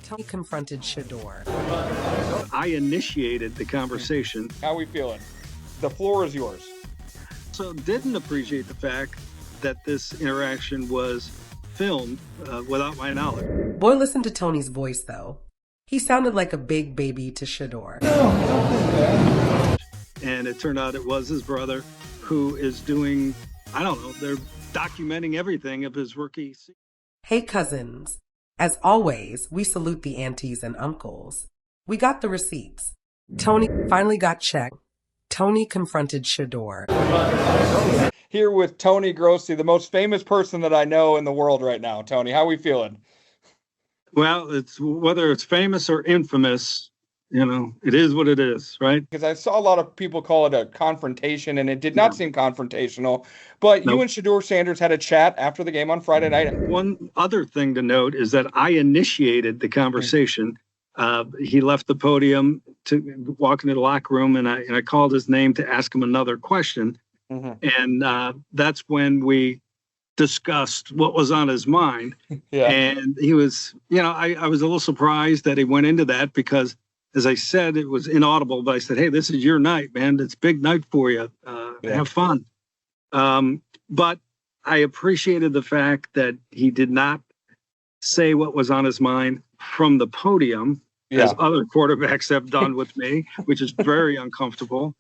Tony confronted Shador. I initiated the conversation. How we feeling? The floor is yours. So didn't appreciate the fact that this interaction was filmed without my knowledge. Boy, listen to Tony's voice, though. He sounded like a big baby to Shador. And it turned out it was his brother who is doing, I don't know, they're documenting everything of his rookie season. Hey, cousins. As always, we salute the aunties and uncles. We got the receipts. Tony finally got checked. Tony confronted Shador. Here with Tony GROSSI, the most famous person that I know in the world right now. Tony, how we feeling? Well, it's whether it's famous or infamous, it is what it is, right? Because I saw a lot of people call it a confrontation, and it did not seem confrontational. But you and Shador Sanders had a chat after the game on Friday night. One other thing to note is that I initiated the conversation. He left the podium to walk into the locker room, and I called his name to ask him another question. And that's when we discussed what was on his mind. And he was, I was a little surprised that he went into that because, as I said, it was inaudible, but I said, hey, this is your night, man. It's a big night for you. Have fun. But I appreciated the fact that he did not say what was on his mind from the podium, as other quarterbacks have done with me, which is very uncomfortable.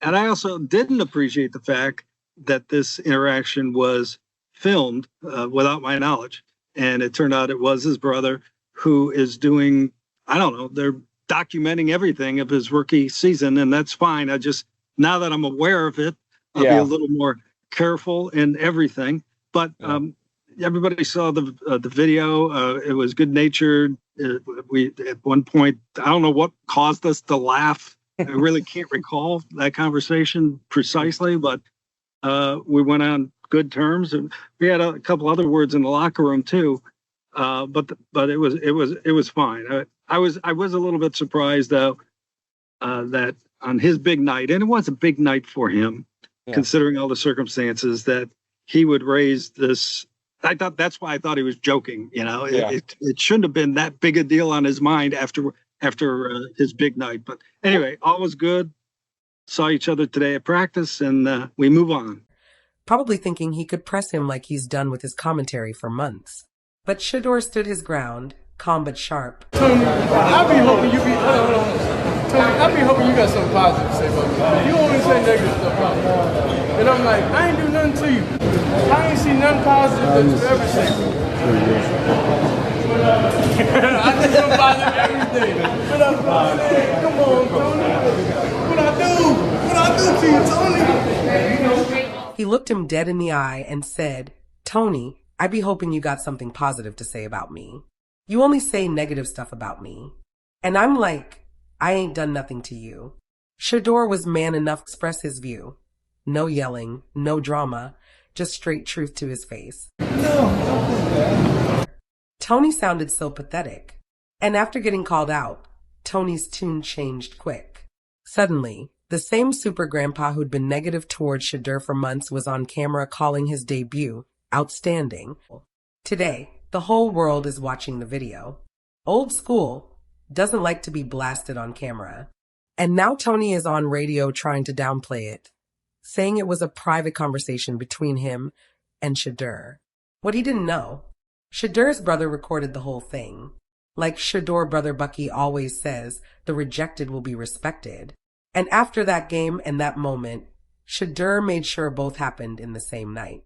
And I also didn't appreciate the fact that this interaction was filmed without my knowledge. And it turned out it was his brother who is doing, I don't know, they're documenting everything of his rookie season, and that's fine. Now that I'm aware of it, I'll be a little more careful in everything. But everybody saw the video. It was good natured. We at one point, I don't know what caused us to laugh. I really can't recall that conversation precisely, but we went on good terms, and we had a couple other words in the locker room too. But it was fine. I was a little bit surprised though that on his big night, and it was a big night for him, considering all the circumstances, that he would raise this. I thought that's why I thought he was joking. It shouldn't have been that big a deal on his mind after his big night. But anyway, all was good. Saw each other today at practice, and we move on. Probably thinking he could press him like he's done with his commentary for months. But Shador stood his ground, calm but sharp. Tony, I be hoping you got something positive to say about me. You always say negative stuff about me. And I'm like, I ain't do nothing to you. I ain't see nothing positive that you ever say. I did something positive every day. What I'm saying, come on, Tony. What I do to you, Tony? He looked him dead in the eye and said, Tony, I be hoping you got something positive to say about me. You only say negative stuff about me. And I'm like, I ain't done nothing to you. Shador was man enough to express his view. No yelling, no drama, just straight truth to his face. Tony sounded so pathetic. And after getting called out, Tony's tune changed quick. Suddenly, the same super grandpa who'd been negative towards Shador for months was on camera calling his debut outstanding. Today, the whole world is watching the video. Old school doesn't like to be blasted on camera. And now Tony is on radio trying to downplay it, saying it was a private conversation between him and Shador. What he didn't know, Shador's brother recorded the whole thing. Like Shador brother Bucky always says, the rejected will be respected. And after that game and that moment, Shador made sure both happened in the same night.